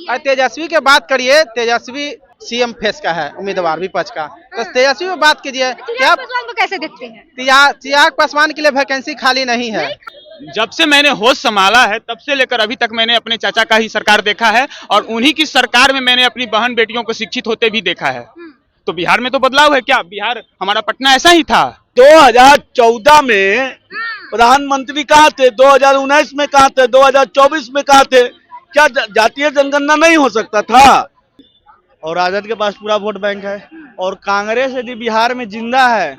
रही है। तेजस्वी की बात करिए, तेजस्वी सीएम फेस का है उम्मीदवार विपक्ष का, तो तेजस्वी में बात कीजिए। क्या चिराग पासवान को कैसे देखते हैं? चिराग पासवान के लिए वैकेंसी खाली नहीं है। जब से मैंने होश संभाला है तब से लेकर अभी तक मैंने अपने चाचा का ही सरकार देखा है और उन्हीं की सरकार में मैंने अपनी बहन बेटियों को शिक्षित होते भी देखा है। तो बिहार में तो बदलाव है क्या? बिहार हमारा पटना ऐसा ही था। 2014 में प्रधानमंत्री कहाँ थे? 2019 में कहाँ थे? 2024 में कहाँ थे? क्या जातीय जनगणना नहीं हो सकता था? और राजद के पास पूरा वोट बैंक है और कांग्रेस यदि बिहार में जिंदा है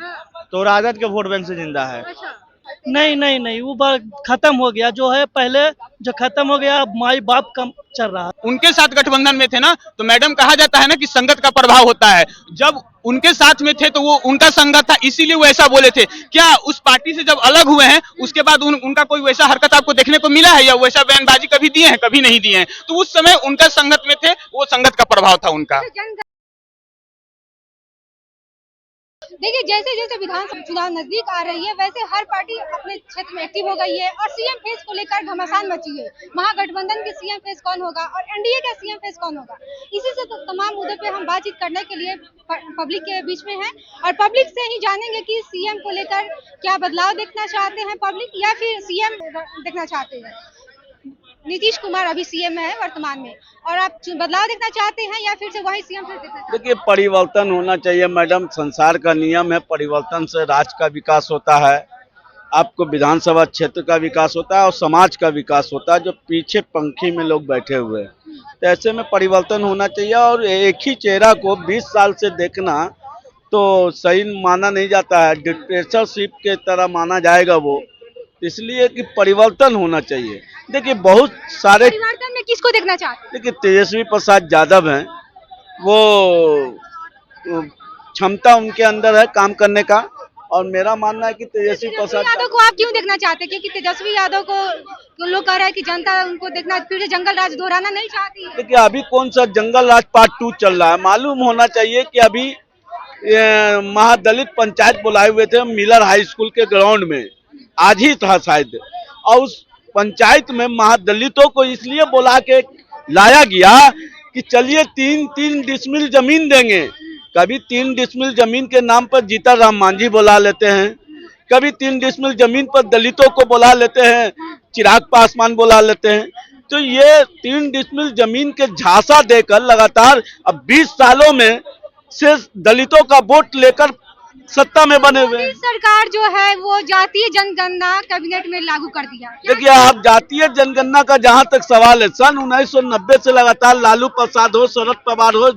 तो राजद के वोट बैंक से जिंदा है। नहीं नहीं नहीं, वो खत्म हो गया। जो है पहले जो खत्म हो गया, अब माई बाप कम चल रहा है। उनके साथ गठबंधन में थे ना, तो मैडम कहा जाता है ना कि संगत का प्रभाव होता है। जब उनके साथ में थे तो वो उनका संगत था, इसीलिए वो ऐसा बोले थे। क्या उस पार्टी से जब अलग हुए हैं उसके बाद उनका कोई वैसा हरकत आपको देखने को मिला है या वैसा बयानबाजी कभी दिए हैं? कभी नहीं दिए हैं। तो उस समय उनका संगत में थे, वो संगत का प्रभाव था उनका। देखिए, जैसे जैसे विधानसभा चुनाव नजदीक आ रही है वैसे हर पार्टी अपने क्षेत्र में एक्टिव हो गई है और सीएम फेस को लेकर घमासान मची है। महागठबंधन के सीएम फेस कौन होगा और एनडीए का सीएम फेस कौन होगा, इसी से तो तमाम मुद्दों पे हम बातचीत करने के लिए पब्लिक के बीच में हैं और पब्लिक से ही जानेंगे कि सीएम को लेकर क्या बदलाव देखना चाहते हैं पब्लिक या फिर सीएम देखना चाहते हैं। नीतीश कुमार अभी सीएम है वर्तमान में, और आप बदलाव देखना चाहते हैं या फिर से वही सीएम देखना चाहते हैं? देखिए, परिवर्तन होना चाहिए मैडम। संसार का नियम है, परिवर्तन से राज्य का विकास होता है, आपको विधानसभा क्षेत्र का विकास होता है और समाज का विकास होता है। जो पीछे पंक्ति में लोग बैठे हुए हैं, तो ऐसे में परिवर्तन होना चाहिए। और एक ही चेहरा को 20 साल से देखना तो सही माना नहीं जाता है, डिक्टेटरशिप के तरह माना जाएगा वो। इसलिए कि परिवर्तन होना चाहिए। देखिए, बहुत सारे परिवर्तन में किसको देखना चाहते हैं? देखिए, तेजस्वी प्रसाद यादव हैं, वो क्षमता उनके अंदर है काम करने का, और मेरा मानना है कि तेजस्वी प्रसाद यादव को आप क्यों देखना चाहते हैं? क्योंकि तेजस्वी यादव को लोग कह रहे हैं कि जनता उनको देखना, फिर से जंगल राज दोहराना नहीं चाहती है। देखिए, अभी कौन सा जंगल राज पार्ट 2 चल रहा है? मालूम होना चाहिए कि अभी महादलित पंचायत बुलाए हुए थे मिलर हाई स्कूल के ग्राउंड में, आज ही था शायद, और उस पंचायत में महादलितों को इसलिए बुला के लाया गया कि चलिए 3 डिसमिल जमीन देंगे। कभी 3 डिसमिल जमीन के नाम पर जीतन राम मांझी बुला लेते हैं, कभी 3 डिसमिल जमीन पर दलितों को बुला लेते हैं, चिराग पासवान बुला लेते हैं। तो ये 3 डिसमिल जमीन के झांसा देकर लगातार अब 20 सालों में से दलितों का वोट लेकर सत्ता में बने हुए हैं। सरकार जो है वो जातीय जनगणना कैबिनेट में लागू कर दिया। देखिए, आप जातीय जनगणना का जहां तक सवाल है, सन 1990 से लगातार लालू प्रसाद हो, शरद पवार हो,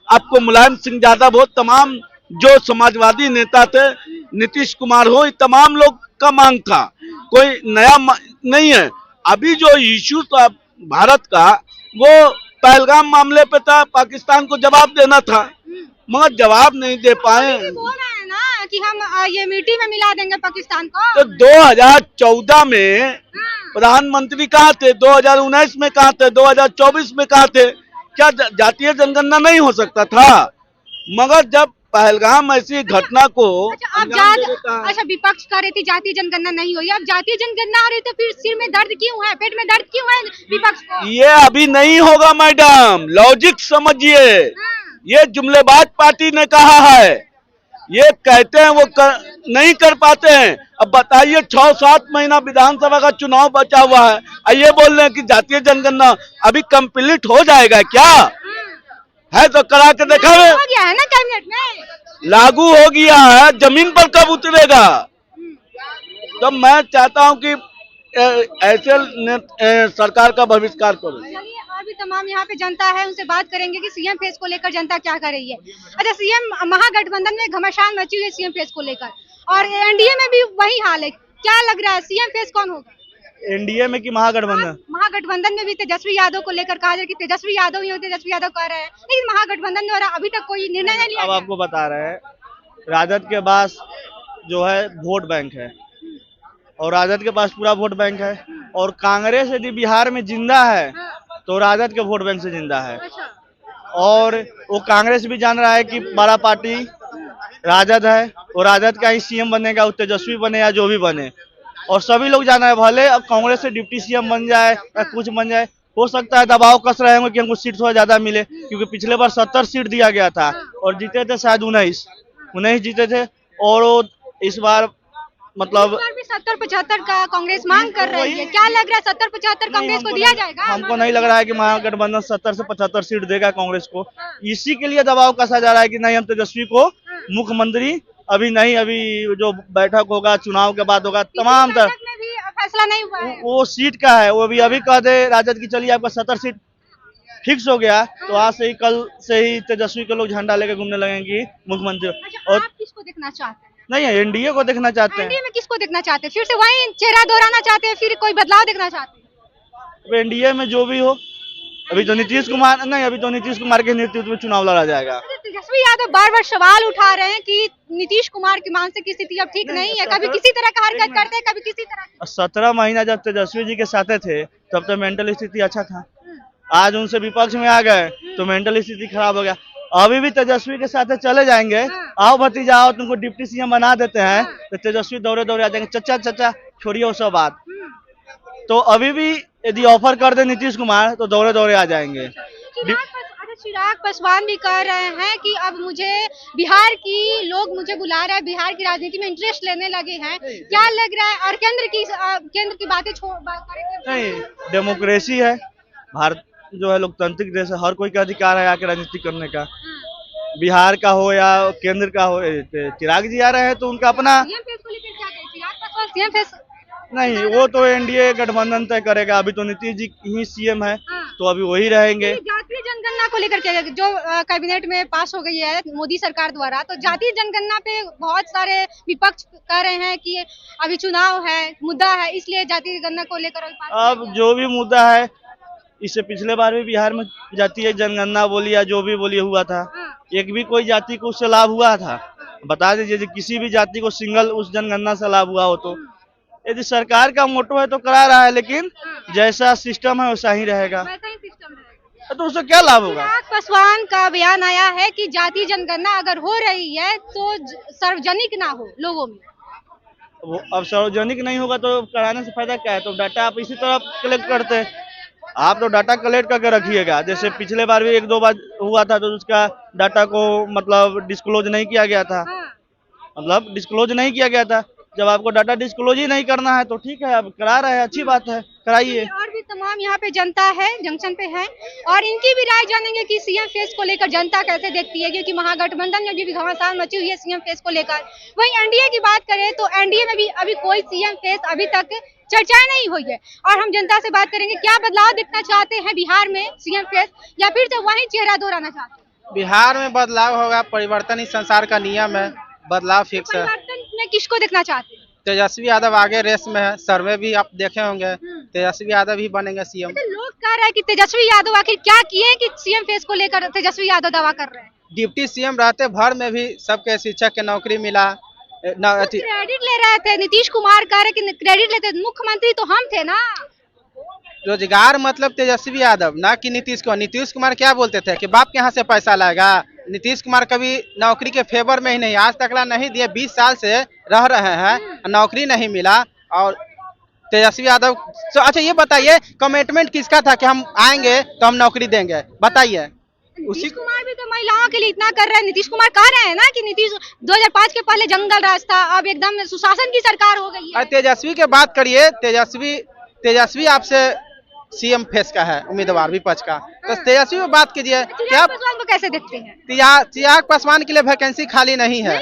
आपको मुलायम सिंह यादव हो, तमाम जो समाजवादी नेता थे, नीतीश कुमार हो, तमाम लोग का मांग था, कोई नया नहीं है। अभी जो इश्यू था भारत का, वो पहलगाम मामले पे था, पाकिस्तान को जवाब देना था, मगर जवाब नहीं दे पाए। बोल रहे हैं ना कि हम ये मिट्टी में मिला देंगे पाकिस्तान को। तो 2014 में प्रधानमंत्री कहाँ थे? 2019 में कहाँ थे? 2024 में कहाँ थे? क्या जातीय जनगणना नहीं हो सकता था? मगर जब पहलगाम ऐसी घटना को अच्छा, विपक्ष कह रही थी जातीय जनगणना नहीं हुई, अब जातीय जनगणना हो रही तो फिर सिर में दर्द क्यों है, पेट में दर्द क्यों है विपक्ष को? ये अभी नहीं होगा मैडम, लॉजिक समझिए। ये जुमलेबाज पार्टी ने कहा है, ये कहते हैं वो नहीं कर पाते हैं। अब बताइए, 6-7 महीना विधानसभा का चुनाव बचा हुआ है, ये बोल रहे हैं कि जातीय जनगणना अभी कंप्लीट हो जाएगा क्या? है तो करा के देखा हो गया है ना, कैबिनेट में लागू हो गया है, जमीन पर कब उतरेगा? तो मैं चाहता हूं कि ऐसे सरकार का बहिष्कार करो। अभी तमाम यहाँ पे जनता है, उनसे बात करेंगे कि सीएम फेस को लेकर जनता क्या कर रही है। अच्छा, सीएम महागठबंधन में घमासान मची हुई है सीएम फेस को लेकर, और एनडीए में भी वही हाल है। क्या लग रहा है सीएम फेस कौन होगा? एनडीए में कि महागठबंधन? महागठबंधन में भी तेजस्वी यादव को लेकर कहा जाए कि तेजस्वी यादव ही हो, तेजस्वी यादव कह रहे हैं, लेकिन महागठबंधन द्वारा अभी तक कोई निर्णय नहीं लिया। अब आपको बता रहे हैं, राजद के पास जो है वोट बैंक है और राजद के पास पूरा वोट बैंक है, और कांग्रेस यदि बिहार में जिंदा है तो राजद के वोट बैंक से जिंदा है। और वो कांग्रेस भी जान रहा है कि बड़ा पार्टी राजद है, वो राजद का ही सीएम बनेगा, वो तेजस्वी बने या जो भी बने, और सभी लोग जाना है, भले अब कांग्रेस से डिप्टी सीएम बन जाए या कुछ बन जाए, हो सकता है दबाव कस रहे होंगे कि हमको सीट थोड़ा ज्यादा मिले, क्योंकि पिछले बार 70 सीट दिया गया था और जीते थे शायद 19 जीते थे। और वो इस बार मतलब इस बार भी 70-75 का कांग्रेस मांग कर रही है। क्या लग रहा है 70-75 कांग्रेस को दिया जाएगा? हमको नहीं लग रहा है कि महागठबंधन 70 से 75 सीट देगा कांग्रेस को। इसी के लिए दबाव कसा जा रहा है कि नहीं, हम तेजस्वी को मुख्यमंत्री अभी नहीं, अभी जो बैठक होगा चुनाव के बाद होगा, तमाम तरह बैठक में भी फैसला नहीं हुआ है। वो सीट का है, वो भी अभी कह दे राजद की चलिए आपका 70 सीट फिक्स हो गया, तो आज से ही कल से ही तेजस्वी के लोग झंडा लेकर घूमने लगेंगे मुख्यमंत्री। अच्छा, और आप किसको देखना चाहते हैं? नहीं, एनडीए को देखना चाहते हैं। एनडीए में किसको देखना चाहते हैं? फिर से वही चेहरा दोहराना चाहते हैं, फिर कोई बदलाव देखना चाहते हैं? अब एनडीए में जो भी हो, अभी तो नीतीश कुमार नहीं, अभी तो नीतीश कुमार के नेतृत्व में चुनाव लड़ा जाएगा। तेजस्वी यादव बार बार सवाल उठा रहे हैं कि नीतीश कुमार की मानसिक स्थिति अब ठीक नहीं है, कभी किसी तरह का हरकत करते हैं, कभी किसी तरह की। 17 महीना जब तेजस्वी जी के साथ थे तब तो मेंटल स्थिति अच्छा था, आज उनसे विपक्ष में आ गए तो मेंटल स्थिति खराब हो गया। अभी भी तेजस्वी के साथ चले जाएंगे, आओ भतीजा आओ तुमको डिप्टी सीएम बना देते हैं, तो तेजस्वी दौड़े दौड़े आ जाएंगे, चचा चचा छोड़िए वो सब बात। तो अभी भी यदि ऑफर कर दे नीतीश कुमार तो दौड़े दौड़े आ जाएंगे। चिराग पासवान भी कह रहे हैं कि अब मुझे बिहार की लोग मुझे बुला रहे हैं, बिहार की राजनीति में इंटरेस्ट लेने लगे हैं। क्या लग रहा है? और केंद्र की बातें नहीं, डेमोक्रेसी है, भारत जो है लोकतांत्रिक देश है, हर कोई का अधिकार है आके राजनीति करने का। बिहार का हो या केंद्र का हो, चिराग जी आ रहे हैं तो उनका अपना सीएम फेस नहीं, वो तो एनडीए गठबंधन तय करेगा। अभी तो नीतीश जी ही सीएम है, तो अभी वही रहेंगे। जातीय जनगणना को लेकर के जो कैबिनेट में पास हो गई है मोदी सरकार द्वारा, तो जातीय जनगणना पे बहुत सारे विपक्ष कह रहे हैं कि अभी चुनाव है, मुद्दा है, इसलिए जातीय जनगणना को लेकर अब जो भी मुद्दा है, इससे पिछले बार भी बिहार में जातीय जनगणना बोली या जो भी बोली हुआ था, एक भी कोई जाति को उससे लाभ हुआ था? बता दीजिए, किसी भी जाति को सिंगल उस जनगणना से लाभ हुआ हो तो। यदि सरकार का मोटो है तो करा रहा है, लेकिन जैसा सिस्टम है वैसा ही रहेगा, तो उससे क्या लाभ होगा? चिराग पासवान का बयान आया है कि जातीय जनगणना अगर हो रही है तो सार्वजनिक ना हो लोगों में। वो अब सार्वजनिक नहीं होगा तो कराने से फायदा क्या है? तो डाटा आप इसी तरह कलेक्ट करते हैं, आप तो डाटा कलेक्ट करके रखिएगा। जैसे पिछले बार भी 1-2 बार हुआ था तो उसका डाटा को मतलब डिस्क्लोज नहीं किया गया था, जब आपको डाटा डिस्क्लोज ही नहीं करना है तो ठीक है, आप करा रहे हैं, अच्छी बात है, कराइए। और भी तमाम यहाँ पे जनता है, जंक्शन पे है, और इनकी भी राय जानेंगे कि सीएम फेस को लेकर जनता कैसे देखती है, क्योंकि महागठबंधन में भी घमासान मची हुई है सीएम फेस को लेकर। वहीं एनडीए की बात करें तो एनडीए में भी अभी कोई सीएम फेस अभी तक चर्चाएं नहीं हुई है। और हम जनता से बात करेंगे, क्या बदलाव देखना चाहते हैं बिहार में सीएम फेस, या फिर से वही चेहरा दोहराना चाहते हैं? बिहार में बदलाव होगा, परिवर्तन ही संसार का नियम है, बदलाव फिक्स है। परिवर्तन में किसको देखना चाहते हैं? तेजस्वी यादव आगे रेस में है, सर्वे भी आप देखे होंगे, तेजस्वी यादव ही बनेंगे सीएम। लोग कह रहे हैं कि तेजस्वी यादव आखिर क्या किए कि सीएम फेस को लेकर तेजस्वी यादव दावा कर रहे हैं? डिप्टी सीएम रहते भर में भी सबके शिक्षक के नौकरी मिला। क्रेडिट ले रहे थे, नीतीश कुमार कह रहे कि क्रेडिट लेते, मुख्यमंत्री तो हम थे ना। रोजगार मतलब तेजस्वी यादव, ना कि नीतीश कुमार। नीतीश कुमार क्या बोलते थे कि बाप के यहाँ से पैसा लाएगा? नीतीश कुमार कभी नौकरी के फेवर में ही नहीं, आज तक नहीं दिए, 20 साल से रह रहे हैं, नौकरी नहीं मिला। और तेजस्वी यादव अच्छा ये बताइए, कमिटमेंट किसका था कि हम आएंगे तो हम नौकरी देंगे? बताइए। नीतीश कुमार भी तो महिलाओं के लिए इतना कर रहे हैं। नीतीश कुमार कह रहे हैं ना कि नीतीश 2005 के पहले जंगल राज था, अब एकदम सुशासन की सरकार हो गई है। तेजस्वी की बात करिए, तेजस्वी आपसे सीएम फेस का है उम्मीदवार विपक्ष का, तो तेजस्वी में बात कीजिए। क्या पासवान को कैसे देखते हैं? चिराग पासवान के लिए वैकेंसी खाली नहीं है,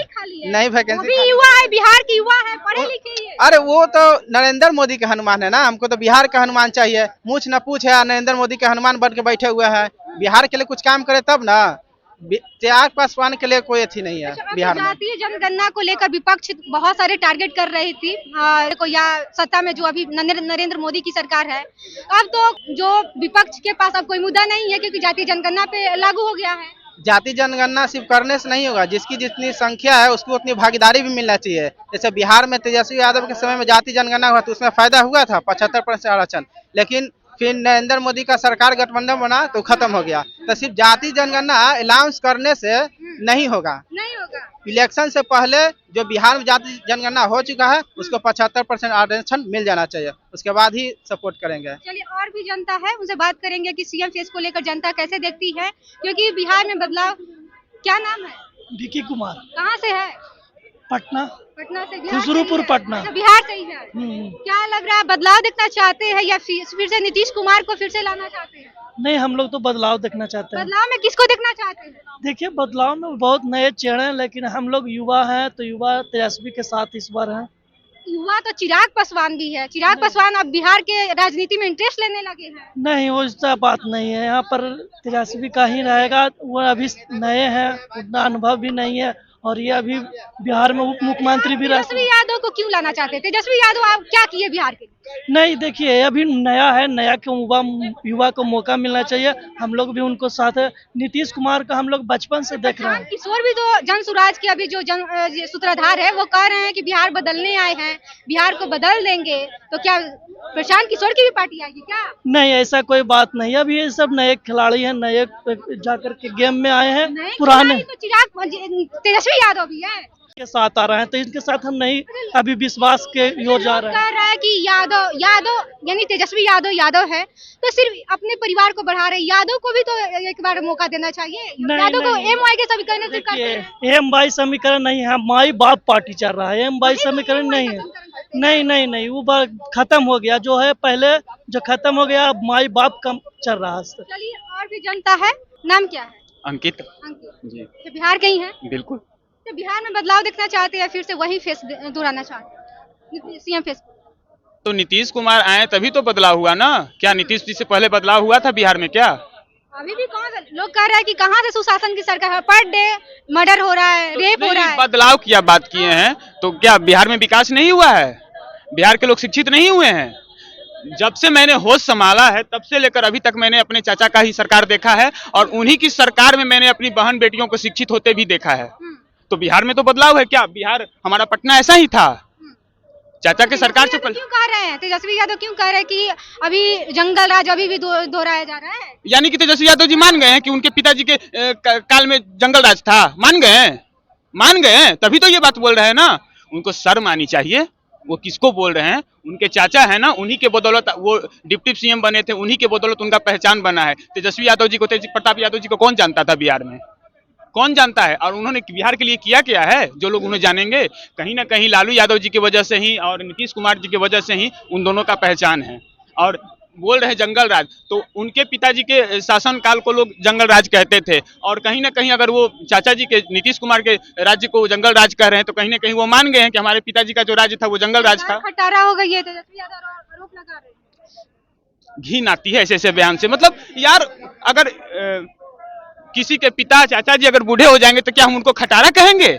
नहीं वैकेंसी। युवा है, बिहार की युवा है, पढ़े लिखे है। अरे वो तो नरेंद्र मोदी का हनुमान है ना, हमको तो बिहार का हनुमान चाहिए। मूछ न पूछ है, नरेंद्र मोदी के हनुमान बन के बैठे हुए हैं। बिहार के लिए कुछ काम करे तब ना, चिराग पासवान के लिए कोई अथी नहीं है बिहार में। जातीय जनगणना को लेकर विपक्ष बहुत सारे टारगेट कर रही थी या सत्ता में जो अभी नरेंद्र मोदी की सरकार है। अब तो जो विपक्ष के पास अब कोई मुद्दा नहीं है, क्योंकि जातीय जनगणना पे लागू हो गया है। जाति जनगणना सिर्फ करने से नहीं होगा, जिसकी जितनी संख्या है उसको उतनी भागीदारी भी मिलना चाहिए। जैसे बिहार में तेजस्वी यादव के समय में जाति जनगणना हुआ तो उसमें फायदा हुआ था, 75% आरक्षण, लेकिन फिर नरेंद्र मोदी का सरकार गठबंधन बना तो खत्म हो गया। तो सिर्फ जाति जनगणना अनाउंस करने से नहीं होगा। इलेक्शन से पहले जो बिहार में जाति जनगणना हो चुका है उसको 75% आरक्षण मिल जाना चाहिए, उसके बाद ही सपोर्ट करेंगे। चलिए और भी जनता है, उनसे बात करेंगे कि सीएम फेस को लेकर जनता कैसे देखती है, क्योंकि बिहार में बदलाव। क्या नाम है? विकी कुमार, कहाँ से है? पटना, पटना से। बिहार खुसरूपुर, से ही है? पटना। अच्छा, बिहार से ही है। क्या लग रहा है, बदलाव देखना चाहते हैं या फिर से नीतीश कुमार को फिर से लाना चाहते हैं? नहीं, हम लोग तो बदलाव देखना चाहते हैं। बदलाव में किसको देखना चाहते हैं? देखिए, बदलाव में बहुत नए चेहरे हैं, लेकिन हम लोग युवा हैं तो युवा तेजस्वी के साथ इस बार हैं। युवा तो चिराग पासवान भी है। चिराग पासवान अब बिहार के राजनीति में इंटरेस्ट लेने लगे हैं। नहीं, वो ऐसा बात नहीं है, यहाँ पर तेजस्वी का ही रहेगा। वो अभी नए हैं, उतना अनुभव भी नहीं है, और ये अभी बिहार में उप मुख्यमंत्री भी रह। तेजस्वी यादव को क्यों लाना चाहते हैं? तेजस्वी यादव आप क्या किए बिहार के लिए? नहीं, देखिए, अभी नया है, नया के युवा को मौका मिलना चाहिए। हम लोग भी उनको साथ है। नीतीश कुमार का हम लोग बचपन से देख रहे हैं। किशोर भी तो जन सुराज के अभी जो सूत्रधार है वो कह रहे हैं कि बिहार बदलने आए हैं, बिहार को बदल देंगे। तो क्या प्रशांत किशोर की भी पार्टी आएगी क्या? नहीं, ऐसा कोई बात नहीं है। अभी ये सब नए खिलाड़ी हैं, नए जाकर के गेम में आए हैं। नहीं, पुराने तो चिराग तेजस्वी यादव भी है के साथ आ रहे हैं, तो इनके साथ हम नहीं अभी विश्वास के ओर जा रहे हैं। कह रहा है कि यादव यानी तेजस्वी यादव है, तो सिर्फ अपने परिवार को बढ़ा रहे। यादव को भी तो एक बार मौका देना चाहिए। यादव को एम.वाई के समीकरण से देखिए, एम.वाई समीकरण नहीं है, माई बाप पार्टी चल रहा है। एम.वाई समीकरण नहीं है। नहीं, वो बात खत्म हो गया। जो है पहले जो खत्म हो गया, अब माई बाप कम चल रहा है। चलिए और भी जनता है, नाम क्या है? अंकित अंकित जी, तो बिहार के ही हैं। बिल्कुल। तो बिहार में बदलाव देखना चाहते हैं, फिर से वही फेस दोहराना चाहते हैं, सीएम फेस? तो नीतीश कुमार आए तभी तो बदलाव हुआ ना। क्या नीतीश जी से पहले बदलाव हुआ था बिहार में? क्या अभी भी कहाँ से लोग कह रहे हैं कि कहाँ से सुशासन की सरकार है? पर डे मर्डर हो रहा है, रेप हो रहा है। बदलाव की आप बात किए हैं, तो क्या बिहार में विकास नहीं हुआ है? बिहार के लोग शिक्षित नहीं हुए हैं? जब से मैंने होश संभाला है तब से लेकर अभी तक मैंने अपने चाचा का ही सरकार देखा है, और उन्हीं की सरकार में मैंने अपनी बहन बेटियों को शिक्षित होते भी देखा है। तो बिहार में तो बदलाव है। क्या बिहार हमारा पटना ऐसा ही था? चाचा के सरकार से क्यों कह रहे हैं, तेजस्वी यादव क्यों कह रहे हैं कि अभी जंगल राज अभी भी दोहराया जा रहा है? यानी कि तेजस्वी यादव जी मान गए हैं कि उनके पिताजी के काल में जंगल राज था? मान गए हैं तभी तो ये बात बोल रहे हैं ना। उनको शर्म आनी चाहिए। वो किसको बोल रहे हैं? उनके चाचा है ना, उन्हीं के बदौलत वो डिप्टी सीएम बने थे, उन्हीं के बदौलत उनका पहचान बना है। तेजस्वी यादव जी को, तेज प्रताप यादव जी को कौन जानता था बिहार में? कौन जानता है? और उन्होंने बिहार के लिए किया क्या है जो लोग उन्हें जानेंगे? कहीं ना कहीं लालू यादव जी की वजह से ही और नीतीश कुमार जी की वजह से ही उन दोनों का पहचान है। और बोल रहे हैं जंगल राज, तो उनके पिताजी के शासन काल को लोग जंगल राज कहते थे, और कहीं ना कहीं अगर वो चाचा जी के नीतीश कुमार के राज्य को जंगल राज कह रहे हैं तो कहीं ना कहीं वो मान गए हैं कि हमारे पिताजी का जो राज्य था वो जंगल राज था। खटारा हो गई है, तेजस्वी यादव आरोप लगा रहे हैं। घिन आती है ऐसे ऐसे बयान से। मतलब यार, अगर किसी के पिता चाचा जी अगर बूढ़े हो जाएंगे तो क्या हम उनको खटारा कहेंगे?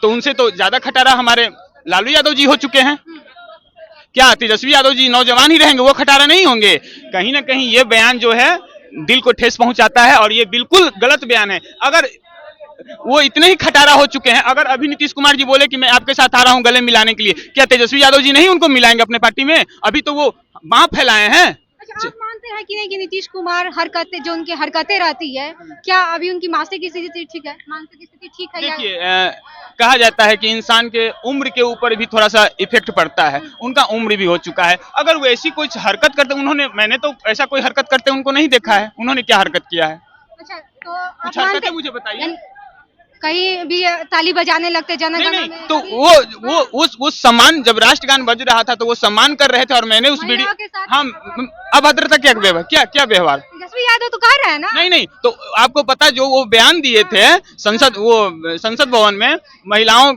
तो उनसे तो ज्यादा खटारा हमारे लालू यादव जी हो चुके हैं। क्या तेजस्वी यादव जी नौजवान ही रहेंगे, वो खटारा नहीं होंगे? कहीं ना कहीं ये बयान जो है दिल को ठेस पहुंचाता है, और ये बिल्कुल गलत बयान है। अगर वो इतने ही खटारा हो चुके हैं, अगर अभी नीतीश कुमार जी बोले कि मैं आपके साथ आ रहा हूं गले मिलाने के लिए, क्या तेजस्वी यादव जी नहीं उनको मिलाएंगे अपने पार्टी में? अभी तो वो बांह फैलाए हैं। अच्छा, आप मानते हैं कि नहीं कि नीतीश कुमार हरकतें जो उनकी हरकतें रहती है, क्या अभी उनकी मानसिक स्थिति ठीक है? मानसिक स्थिति ठीक है? देखिए, कहा जाता है कि इंसान के उम्र के ऊपर भी थोड़ा सा इफेक्ट पड़ता है। उनका उम्र भी हो चुका है। अगर वो ऐसी कुछ हरकत करते, मैंने तो ऐसा कोई हरकत करते उनको नहीं देखा है। उन्होंने क्या हरकत किया है? अच्छा, तो आप कुछ मानते हरकतें मुझे बताइए। कहीं भी ताली बजाने लगते जनगणना नहीं, में? तो वो सम्मान, जब राष्ट्रगान बज रहा था तो वो सम्मान कर रहे थे, और मैंने उस वीडियो, के साथ हम अभद्रता क्या व्यवहार, क्या व्यवहार? तेजस्वी यादव तो कह रहे हैं ना। नहीं, तो आपको पता, जो वो बयान दिए थे संसद भवन में, महिलाओं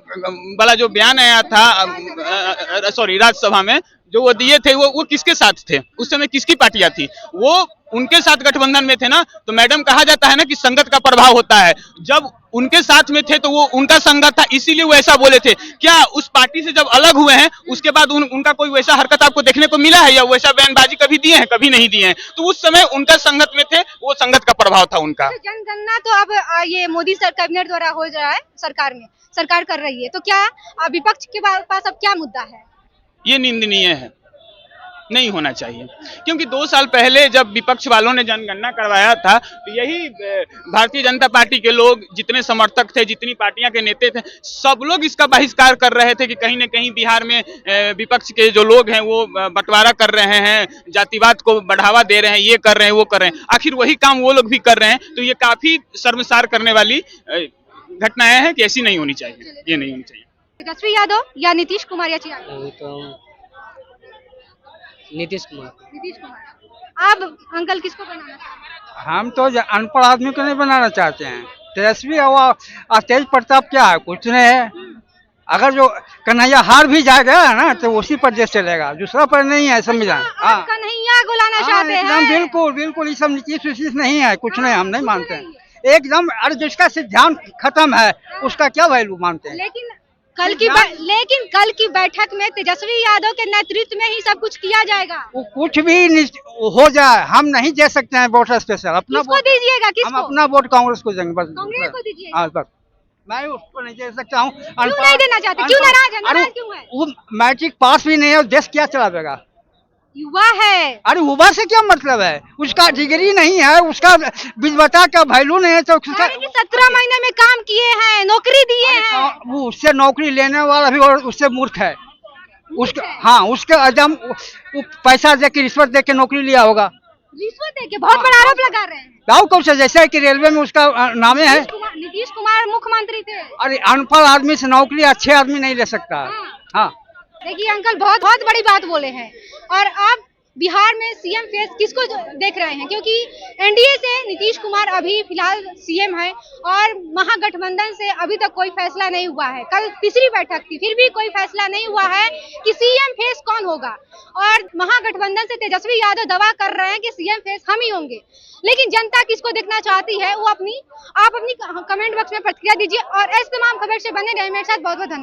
वाला जो बयान आया था, सॉरी, राज्यसभा में जो वो दिए थे, वो किसके साथ थे? उस समय किसकी पार्टियां थी? वो उनके साथ गठबंधन में थे ना। तो मैडम, कहा जाता है ना कि संगत का प्रभाव होता है। जब उनके साथ में थे तो वो उनका संगत था, इसीलिए वो ऐसा बोले थे। क्या उस पार्टी से जब अलग हुए हैं उसके बाद उनका कोई वैसा हरकत आपको देखने को मिला है, या वैसा बयानबाजी कभी दिए हैं? कभी नहीं दिए हैं। तो उस समय उनका संगत में थे, वो संगत का प्रभाव था उनका। जनगणना तो अब ये मोदी कैबिनेट द्वारा हो रहा है, सरकार कर रही है, तो क्या विपक्ष के पास अब क्या मुद्दा है? ये निंदनीय है। नहीं होना चाहिए, क्योंकि 2 साल पहले जब विपक्ष वालों ने जनगणना करवाया था तो यही भारतीय जनता पार्टी के लोग, जितने समर्थक थे, जितनी पार्टियां के नेता थे, सब लोग इसका बहिष्कार कर रहे थे कि कहीं न कहीं बिहार में विपक्ष के जो लोग हैं वो बंटवारा कर रहे हैं, जातिवाद को बढ़ावा दे रहे हैं, ये कर रहे हैं, वो कर रहे हैं। आखिर वही काम वो लोग भी कर रहे हैं, तो ये काफी शर्मसार करने वाली घटनाएं हैं कि ऐसी नहीं होनी चाहिए, ये नहीं होनी चाहिए। तेजस्वी यादव या नीतीश कुमार या चिराग तो नीतीश कुमार। नीतीश कुमार। आप अंकल किसको बनाना चाहते हैं? हम तो अनपढ़ आदमी को नहीं बनाना चाहते हैं। तेजस्वी और तेज प्रताप क्या है, कुछ नहीं है। अगर जो कन्हैया हार भी जाएगा ना तो उसी पर देश चलेगा, दूसरा पर नहीं है, समझा। हाँ, कन्हैया को लाना चाहते एकदम हैं? बिल्कुल बिल्कुल, ये सब नीतीश नहीं है, कुछ नहीं, हम नहीं मानते हैं एकदम। अरे जिसका सिद्धांत खत्म है उसका क्या वैल्यू मानते हैं। लेकिन कल की बैठक में तेजस्वी यादव के नेतृत्व में ही सब कुछ किया जाएगा। वो कुछ भी हो जाए, हम नहीं दे सकते हैं वोट स्पेशल। अपना किसको वोट दीजिएगा? हम किसको? अपना वोट कांग्रेस को देंगे बस। कांग्रेस को दीजिएगा? हाँ बस, मैं उसको नहीं दे सकता हूँ। क्यों नहीं देना चाहते? क्यों नाराज है? नाराज क्यों है? वो मैट्रिक पास भी नहीं है, देश क्या चलावेगा? युवा है। अरे युवा से क्या मतलब है, उसका डिग्री नहीं है, उसका विद्वता का वैल्यू नहीं है, तो उसका 17 महीने में काम किए हैं, नौकरी दिए हैं। वो उससे नौकरी लेने वाला भी और उससे मूर्ख है। उसका हाँ, उसके अदम वो पैसा दे के, रिश्वत दे के नौकरी लिया होगा। रिश्वत दे के बहुत बड़ा आरोप लगा रहे हैं। गाँव कौन से, जैसे कि रेलवे में उसका नामे है। नीतीश कुमार मुख्यमंत्री थे। अरे अनपढ़ आदमी से नौकरी अच्छे आदमी नहीं ले सकता। हाँ, देखिए अंकल बहुत बड़ी बात बोले हैं। और आप बिहार में सीएम फेस किसको देख रहे हैं? क्योंकि एनडीए से नीतीश कुमार अभी फिलहाल सीएम है और महागठबंधन से अभी तक कोई फैसला नहीं हुआ है। कल तीसरी बैठक थी, फिर भी कोई फैसला नहीं हुआ है कि सीएम फेस कौन होगा। और महागठबंधन से तेजस्वी यादव दावा कर रहे हैं कि सीएम फेस हम ही होंगे। लेकिन जनता किसको देखना चाहती है वो आप अपनी कमेंट बॉक्स में प्रतिक्रिया दीजिए। और ऐसे तमाम खबर से बने रहे मेरे साथ। बहुत बहुत धन्यवाद।